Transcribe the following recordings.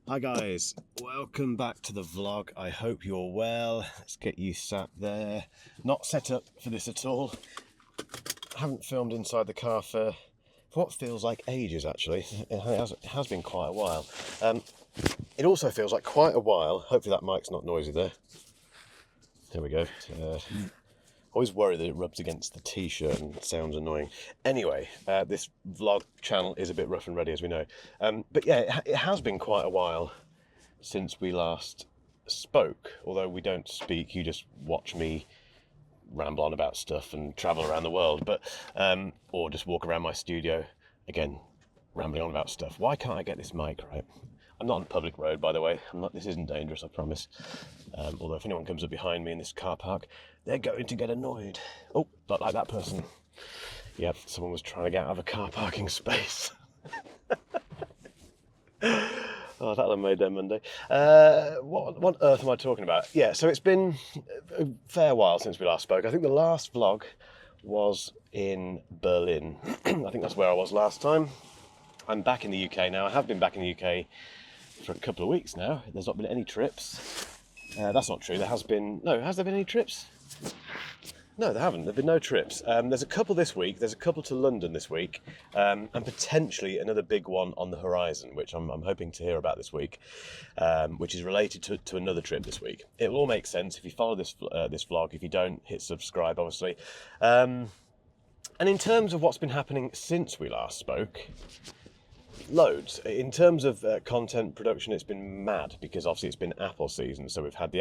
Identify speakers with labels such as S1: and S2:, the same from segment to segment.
S1: Hi guys, welcome back to the vlog. I hope you're well. Let's get you sat there. Not set up for this at all. I haven't filmed inside the car for what feels like ages actually. It has been quite a while. It also feels like quite a while. Hopefully that mic's not noisy there. There we go. Always worry that it rubs against the t-shirt and sounds annoying. Anyway, this vlog channel is a bit rough and ready, as we know. But yeah, it has been quite a while since we last spoke. Although we don't speak, you just watch me ramble on about stuff and travel around the world. But or just walk around my studio, again, rambling on about stuff. Why can't I get this mic right? I'm not on a public road, by the way. This isn't dangerous, I promise. Although if anyone comes up behind me in this car park, they're going to get annoyed. Oh, not like that person. Yep, someone was trying to get out of a car parking space. Oh, that'll have made their Monday. What on earth am I talking about? Yeah, so it's been a fair while since we last spoke. I think the last vlog was in Berlin. I think that's where I was last time. I'm back in the UK now. I have been back in the UK for a couple of weeks now. There's not been any trips. That's not true. There has been... No, has there been any trips? No, there haven't. There have been no trips. There's a couple this week. There's a couple to London this week. And potentially another big one on the horizon, which I'm hoping to hear about this week, which is related to another trip this week. It will all make sense if you follow this vlog. If you don't, hit subscribe, obviously. And in terms of what's been happening since we last spoke... Loads. In terms of content production, it's been mad because obviously it's been Apple season. So we've had the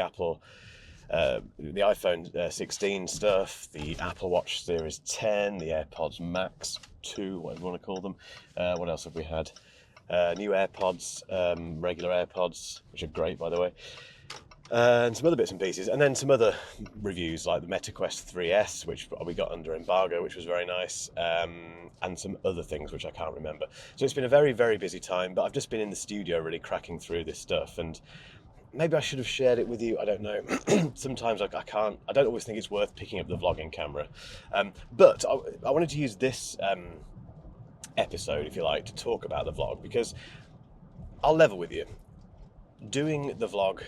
S1: iPhone 16 stuff, the Apple Watch Series 10, the AirPods Max 2, whatever you want to call them. What else have we had? New AirPods, regular AirPods, which are great, by the way. And some other bits and pieces, and then some other reviews like the MetaQuest 3S, which we got under embargo, which was very nice, and some other things which I can't remember. So it's been a very, very busy time, but I've just been in the studio really cracking through this stuff, and maybe I should have shared it with you, I don't know. Sometimes I don't always think it's worth picking up the vlogging camera. But I wanted to use this episode, if you like, to talk about the vlog, because I'll level with you. Doing the vlog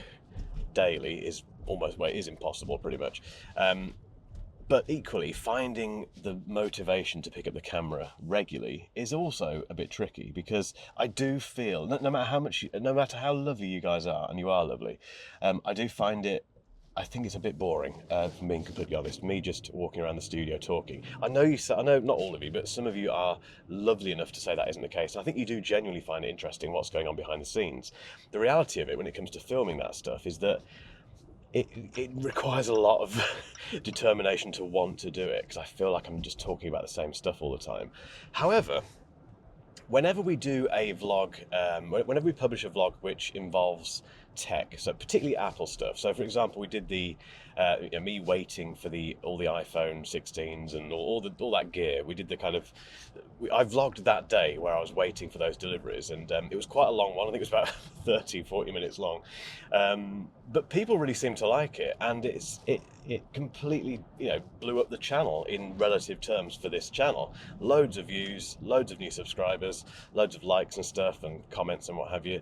S1: daily is almost, well, it is impossible pretty much, but equally finding the motivation to pick up the camera regularly is also a bit tricky, because I do feel no matter how lovely you guys are, and you are lovely, I do find it, I think it's a bit boring, for being completely honest, me just walking around the studio talking. I know not all of you, but some of you are lovely enough to say that isn't the case. And I think you do genuinely find it interesting what's going on behind the scenes. The reality of it when it comes to filming that stuff is that it requires a lot of determination to want to do it, because I feel like I'm just talking about the same stuff all the time. However, whenever we do a vlog, whenever we publish a vlog which involves tech, so particularly Apple stuff. So for example, we did the me waiting for all the iPhone 16s and all that gear. We did the kind of, I vlogged that day where I was waiting for those deliveries, and it was quite a long one. I think it was about 30-40 minutes long, but people really seemed to like it, and it completely blew up the channel in relative terms for this channel. Loads of views, loads of new subscribers, loads of likes and stuff and comments and what have you.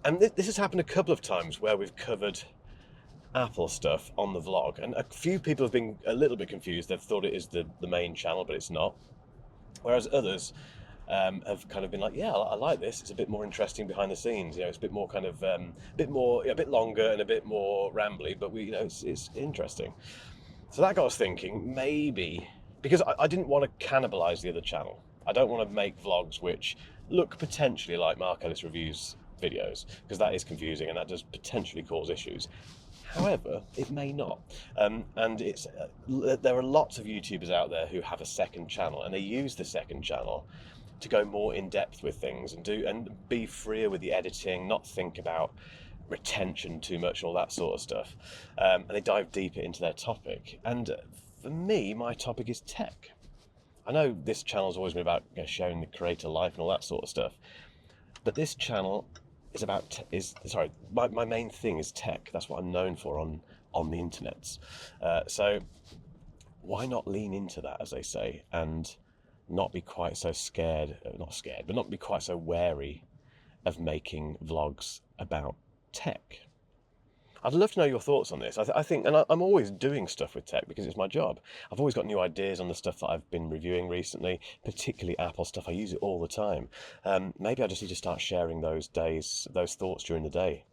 S1: And this has happened a couple of times where we've covered Apple stuff on the vlog, and a few people have been a little bit confused. They've thought it is the main channel, but it's not. Whereas others have kind of been like, yeah, I like this. It's a bit more interesting behind the scenes. It's a bit more kind of, a bit longer and a bit more rambly, but it's interesting. So that got us thinking, maybe, because I didn't want to cannibalize the other channel. I don't want to make vlogs which look potentially like Mark Ellis Reviews videos, because that is confusing and that does potentially cause issues. However, it may not, and there are lots of YouTubers out there who have a second channel, and they use the second channel to go more in depth with things and be freer with the editing, not think about retention too much and all that sort of stuff, and they dive deeper into their topic. And for me, my topic is tech. I know this channel's always been about showing the creator life and all that sort of stuff, but this channel is about my main thing is tech. That's what I'm known for on the internets. So why not lean into that, as they say, and not be quite so scared, not be quite so wary of making vlogs about tech. I'd love to know your thoughts on this. I think, and I'm always doing stuff with tech because it's my job. I've always got new ideas on the stuff that I've been reviewing recently, particularly Apple stuff. I use it all the time. Maybe I just need to start sharing those thoughts during the day.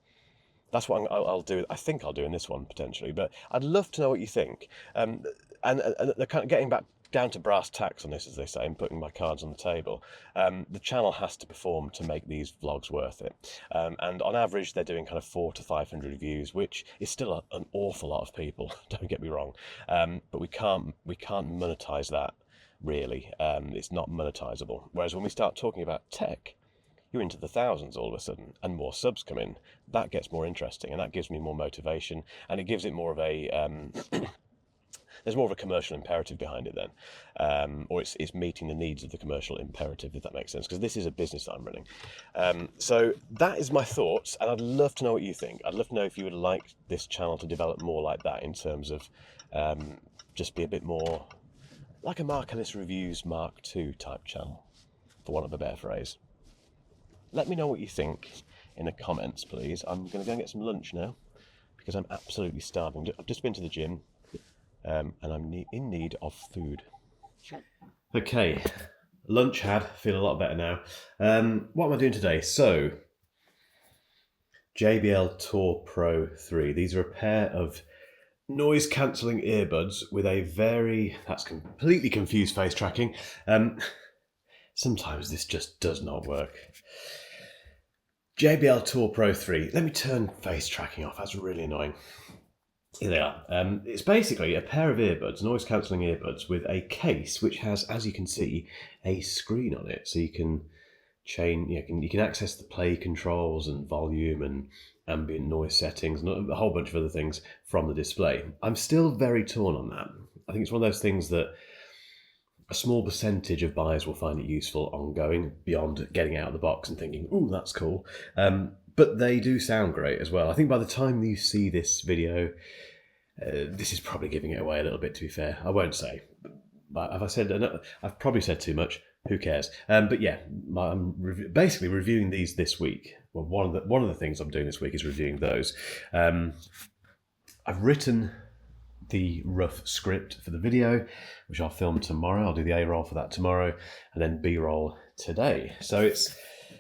S1: That's what I'll do. I think I'll do in this one potentially, but I'd love to know what you think. And they're kind of getting back down to brass tacks on this, as they say, and putting my cards on the table. The channel has to perform to make these vlogs worth it. And on average, they're doing kind of 400 to 500 views, which is still an awful lot of people. Don't get me wrong, but we can't monetize that really. It's not monetizable. Whereas when we start talking about tech, you're into the thousands all of a sudden, and more subs come in. That gets more interesting, and that gives me more motivation, and it gives it more of a there's more of a commercial imperative behind it then, or it's meeting the needs of the commercial imperative, if that makes sense, because this is a business that I'm running. So that is my thoughts, and I'd love to know what you think. I'd love to know if you would like this channel to develop more like that, in terms of just be a bit more like a Mark Ellis Reviews Mark II type channel, for want of a better phrase. Let me know what you think in the comments, please. I'm going to go and get some lunch now because I'm absolutely starving. I've just been to the gym and I'm in need of food. Okay, lunch had. Feel a lot better now. What am I doing today? So, JBL Tour Pro 3. These are a pair of noise cancelling earbuds with that's completely confused face tracking. Sometimes this just does not work. JBL Tour Pro 3. Let me turn face tracking off. That's really annoying. Here they are. It's basically a pair of earbuds, noise cancelling earbuds, with a case which has, as you can see, a screen on it. So you can you can access the play controls and volume and ambient noise settings and a whole bunch of other things from the display. I'm still very torn on that. I think it's one of those things that a small percentage of buyers will find it useful ongoing, beyond getting out of the box and thinking, ooh, that's cool. But they do sound great as well. I think by the time you see this video, this is probably giving it away a little bit, to be fair. I won't say. But have I said enough? I've probably said too much. Who cares? But yeah, I'm basically reviewing these this week. Well, one of the things I'm doing this week is reviewing those. I've written the rough script for the video, which I'll film tomorrow. I'll do the A-roll for that tomorrow, and then B-roll today. So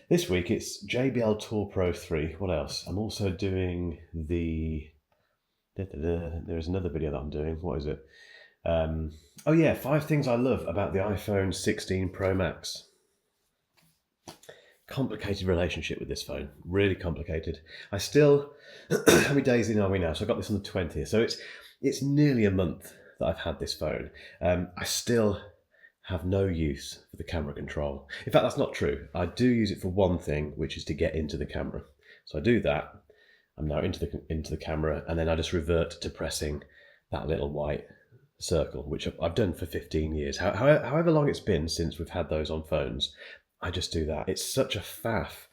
S1: this week it's JBL Tour Pro 3. What else? I'm also doing there's another video that I'm doing. What is it? Oh yeah, 5 things I love about the iPhone 16 Pro Max. Complicated relationship with this phone. Really complicated. I still, how many days in are we now? So I got this on the 20th. So it's nearly a month that I've had this phone. I still have no use for the camera control. In fact, that's not true. I do use it for one thing, which is to get into the camera. So I do that. I'm now into the camera, and then I just revert to pressing that little white circle, which I've done for 15 years. However long it's been since we've had those on phones, I just do that. It's such a faff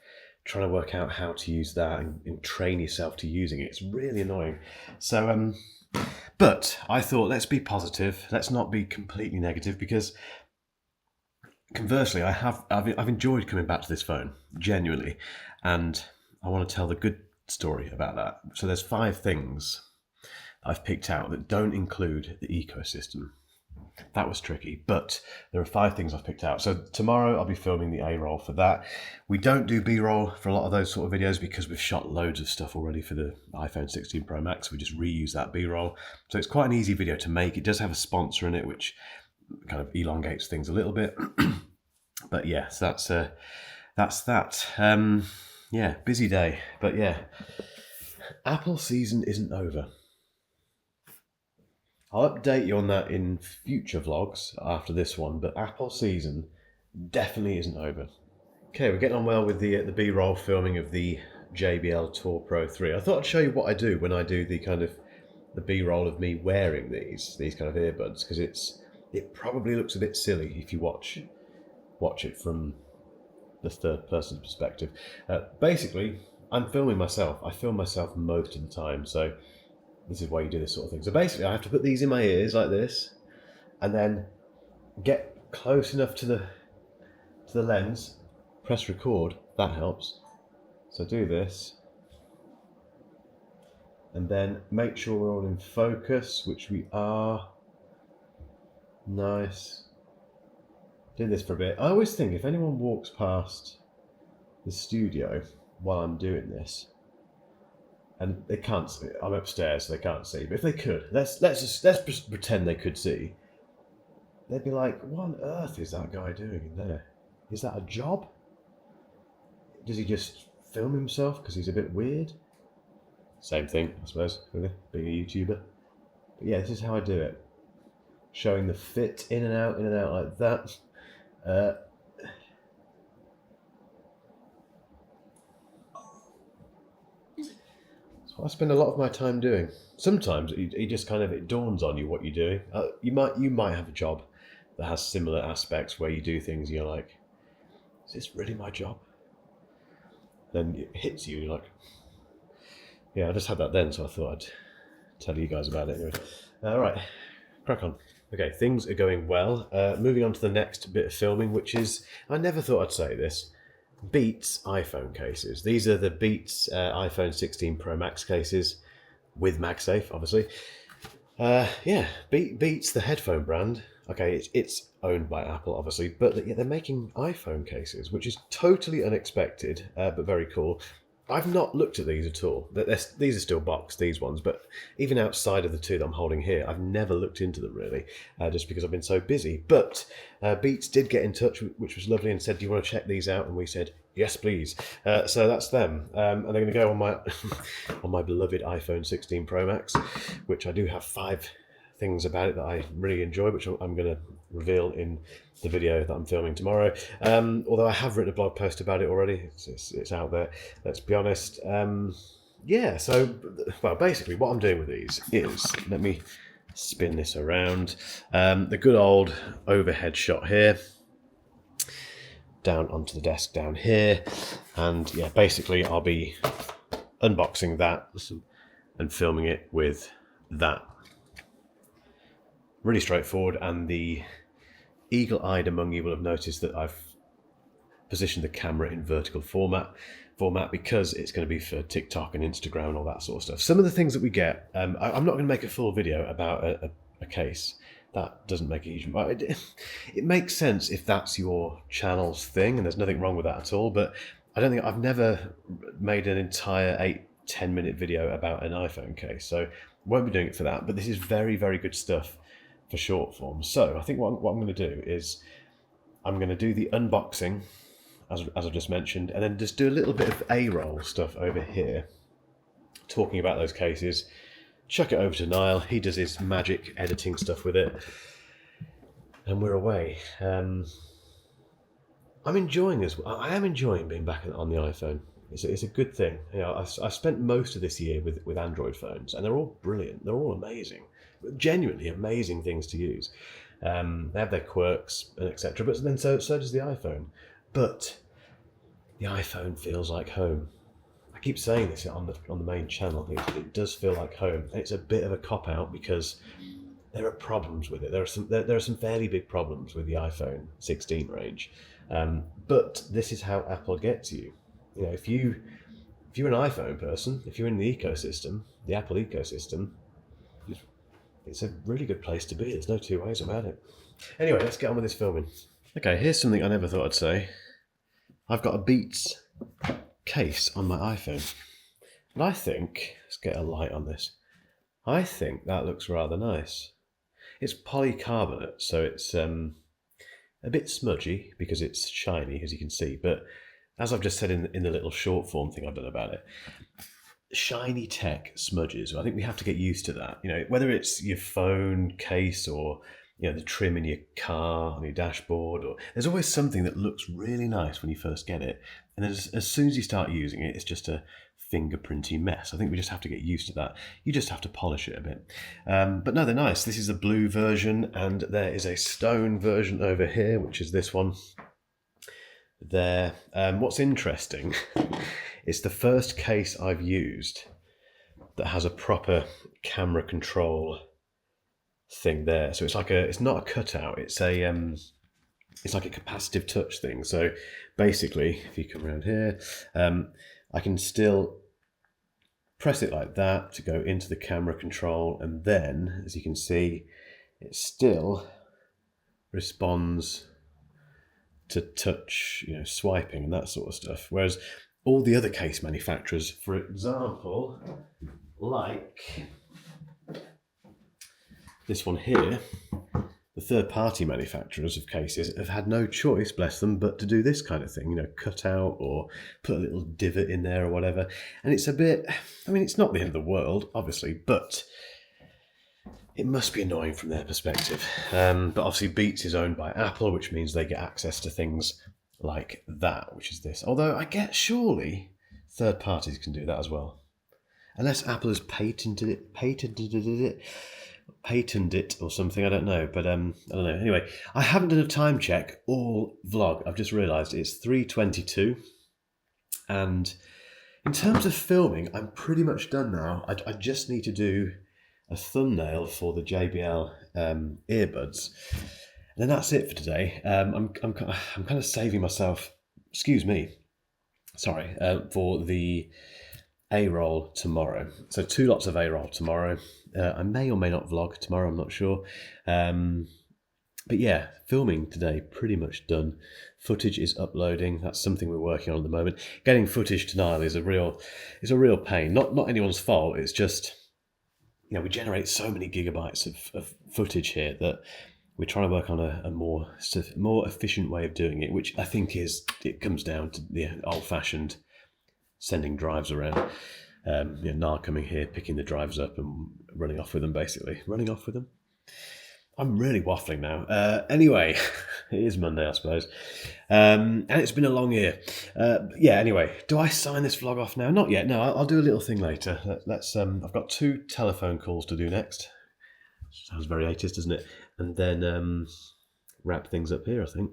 S1: trying to work out how to use that and train yourself to using it. It's really annoying. So, but I thought, let's be positive. Let's not be completely negative, because conversely, I've enjoyed coming back to this phone, genuinely, and I want to tell the good story about that. So there's 5 things I've picked out that don't include the ecosystem. That was tricky, but there are 5 things I've picked out. So tomorrow I'll be filming the A-roll for that. We don't do B-roll for a lot of those sort of videos because we've shot loads of stuff already for the iPhone 16 Pro Max. We just reuse that B-roll. So it's quite an easy video to make. It does have a sponsor in it, which kind of elongates things a little bit. But yeah, so that's that. Yeah, busy day. But yeah, Apple season isn't over. I'll update you on that in future vlogs after this one, but Apple season definitely isn't over. Okay, we're getting on well with the B-roll filming of the JBL Tour Pro 3. I thought I'd show you what I do when I do the B-roll of me wearing these kind of earbuds, because it probably looks a bit silly if you watch it from the third person's perspective. Basically, I'm filming myself. I film myself most of the time, so this is why you do this sort of thing. So basically, I have to put these in my ears like this, and then get close enough to the lens, press record. That helps. So do this. And then make sure we're all in focus, which we are. Nice. Do this for a bit. I always think if anyone walks past the studio while I'm doing this, and they can't see, I'm upstairs, so they can't see, but if they could, let's pretend they could see, they'd be like, what on earth is that guy doing in there? Is that a job? Does he just film himself because he's a bit weird? Same thing, I suppose, really, being a YouTuber. But yeah, this is how I do it. Showing the fit in and out like that. That's what I spend a lot of my time doing. Sometimes it just kind of, it dawns on you what you're doing. You might have a job that has similar aspects where you do things and you're like, is this really my job? Then it hits you, you're like, yeah, I just had that then, so I thought I'd tell you guys about it anyway. Alright, crack on. Okay, things are going well. Moving on to the next bit of filming, which is, I never thought I'd say this, Beats iPhone cases. These are the Beats iPhone 16 Pro Max cases, with MagSafe, obviously. Yeah, Beats, the headphone brand. Okay, it's owned by Apple, obviously, but yeah, they're making iPhone cases, which is totally unexpected, but very cool. I've not looked at these at all. These are still boxed, these ones, but even outside of the two that I'm holding here, I've never looked into them really, just because I've been so busy. But Beats did get in touch, which was lovely, and said, do you want to check these out? And we said, yes, please. So that's them. And they're going to go on my, on my beloved iPhone 16 Pro Max, which I do have 5 things about it that I really enjoy, which I'm going to reveal in the video that I'm filming tomorrow. Although I have written a blog post about it already, it's out there, let's be honest. Yeah, so, well, basically what I'm doing with these is, let me spin this around, the good old overhead shot here, down onto the desk down here, and yeah, basically I'll be unboxing that and filming it with that. Really straightforward, and the eagle-eyed among you will have noticed that I've positioned the camera in vertical format because it's going to be for TikTok and Instagram and all that sort of stuff. Some of the things that we get, I'm not going to make a full video about a case. That doesn't make a huge... It makes sense if that's your channel's thing, and there's nothing wrong with that at all, but I don't think... I've never made an entire 8-10 minute video about an iPhone case, so won't be doing it for that, but this is very, very good stuff for short form. So I think what I'm going to do is I'm going to do the unboxing, as I've just mentioned, and then just do a little bit of BRoll stuff over here, talking about those cases, chuck it over to Niall, he does his magic editing stuff with it, and we're away. I'm enjoying this. I am enjoying being back on the iPhone. It's a good thing. You know, I've spent most of this year with Android phones, and they're all brilliant. They're all amazing, genuinely amazing things to use. They have their quirks and etc. But then so does the iPhone. But the iPhone feels like home. I keep saying this on the main channel. It does feel like home. And it's a bit of a cop out because there are problems with it. There are some fairly big problems with the iPhone 16 range. But this is how Apple gets you. You know, if you're an iPhone person, if you're in the ecosystem, the Apple ecosystem, it's a really good place to be. There's no two ways about it. Anyway, let's get on with this filming. Okay, here's something I never thought I'd say. I've got a Beats case on my iPhone. And I think, let's get a light on this. I think that looks rather nice. It's polycarbonate, so it's a bit smudgy because it's shiny, as you can see, but as I've just said in the little short form thing I've done about it, shiny tech smudges. I think we have to get used to that. You know, whether it's your phone case or, you know, the trim in your car on your dashboard, or there's always something that looks really nice when you first get it, and then as soon as you start using it, it's just a fingerprinty mess. I think we just have to get used to that. You just have to polish it a bit. But no, they're nice. This is a blue version, and there is a stone version over here, which is this one. There. What's interesting, it's the first case I've used that has a proper camera control thing there. So it's not a cutout. It's like a capacitive touch thing. So basically, if you come around here, I can still press it like that to go into the camera control, and then, as you can see, it still responds to touch, swiping and that sort of stuff. Whereas all the other case manufacturers, for example, like this one here, the third-party manufacturers of cases have had no choice, bless them, but to do this kind of thing, cut out or put a little divot in there or whatever. And it's a bit, it's not the end of the world, obviously, but it must be annoying from their perspective. But obviously Beats is owned by Apple, which means they get access to things like that, which is this. Although I guess surely third parties can do that as well. Unless Apple has patented it or something, I don't know. But I don't know. Anyway, I haven't done a time check all vlog. I've just realised it's 3:22. And in terms of filming, I'm pretty much done now. I just need to do a thumbnail for the JBL earbuds, and then that's it for today. I'm kind of saving myself, for the BRoll tomorrow. So 2 lots of BRoll tomorrow. I may or may not vlog tomorrow, I'm not sure. But yeah, filming today pretty much done. Footage is uploading. That's something we're working on at the moment. Getting footage to Nile is a real pain. Not anyone's fault. It's just, we generate so many gigabytes of footage here that we're trying to work on a more efficient way of doing it, which I think it comes down to the old-fashioned sending drives around. Niall coming here, picking the drives up and running off with them, basically. Running off with them? I'm really waffling now. Anyway, it is Monday, I suppose. And it's been a long year. Anyway, do I sign this vlog off now? Not yet. No, I'll do a little thing later. I've got 2 telephone calls to do next. Sounds very 80s, doesn't it? And then wrap things up here, I think.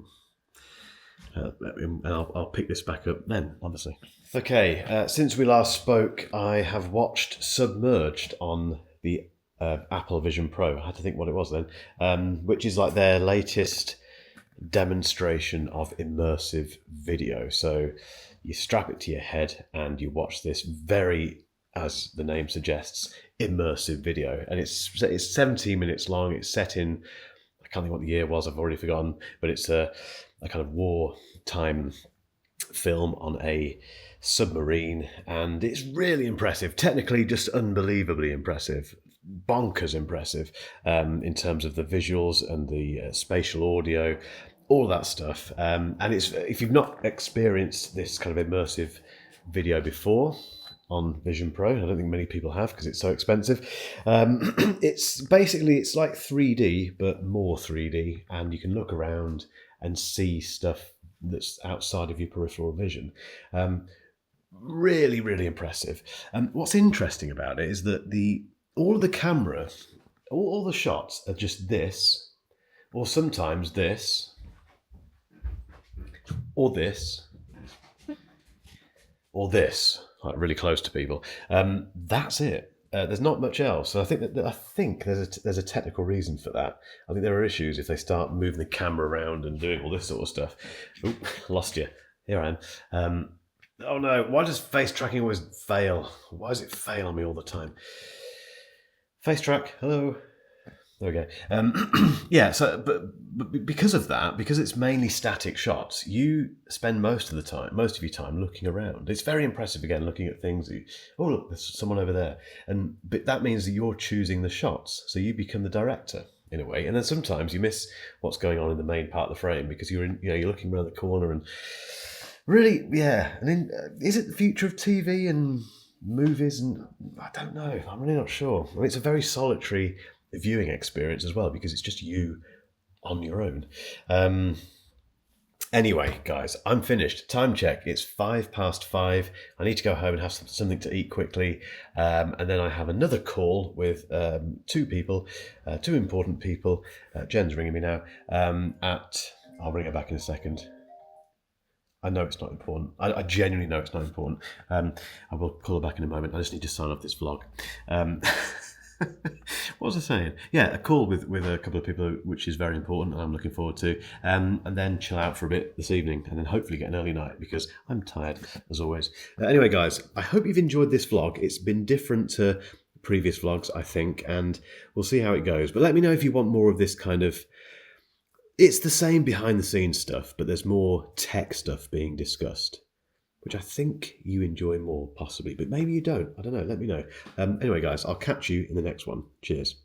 S1: And I'll pick this back up then, obviously. Okay, since we last spoke, I have watched Submerged on the Apple Vision Pro. I had to think what it was then, which is like their latest demonstration of immersive video. So you strap it to your head and you watch this very, as the name suggests, immersive video. And it's 17 minutes long. It's set in, I can't think what the year was, I've already forgotten, but it's a kind of wartime film on a submarine, and it's really impressive. Technically, just unbelievably impressive. Bonkers impressive in terms of the visuals and the spatial audio, all that stuff. And it's, if you've not experienced this kind of immersive video before on Vision Pro, I don't think many people have because it's so expensive. It's like 3D, but more 3D, and you can look around and see stuff that's outside of your peripheral vision. Really, really impressive. What's interesting about it is that all of the camera, all the shots are just this, or sometimes this, or this, or this, like really close to people. That's it. There's not much else. So I think there's a technical reason for that. I think there are issues if they start moving the camera around and doing all this sort of stuff. Oop, lost you. Here I am. Oh no, why does face tracking always fail? Why does it fail on me all the time? Face track, hello. There we go. So but because of that, because it's mainly static shots, you spend most of your time looking around. It's very impressive, again, looking at things. Oh look, there's someone over there, but that means that you're choosing the shots, so you become the director in a way. And then sometimes you miss what's going on in the main part of the frame because you're looking around the corner and really, yeah. And then is it the future of TV and movies? And I don't know. I'm really not sure. It's a very solitary viewing experience as well because it's just you on your own. Anyway, guys, I'm finished. Time check. It's 5:05. I need to go home and have something to eat quickly. And then I have another call with 2 people, 2 important people. Jen's ringing me now. I'll bring her back in a second. I know it's not important. I genuinely know it's not important. I will call her back in a moment. I just need to sign off this vlog.
S2: What was I saying? Yeah, a call with a couple of people, which is very important, and I'm looking forward to. And then chill out for a bit this evening, and then hopefully get an early night because I'm tired as always. Anyway, guys, I hope you've enjoyed this vlog. It's been different to previous vlogs, I think, and we'll see how it goes. But let me know if you want more of this kind of. It's the same behind the scenes stuff, but there's more tech stuff being discussed, which I think you enjoy more, possibly. But maybe you don't. I don't know. Let me know. Anyway, guys, I'll catch you in the next one. Cheers.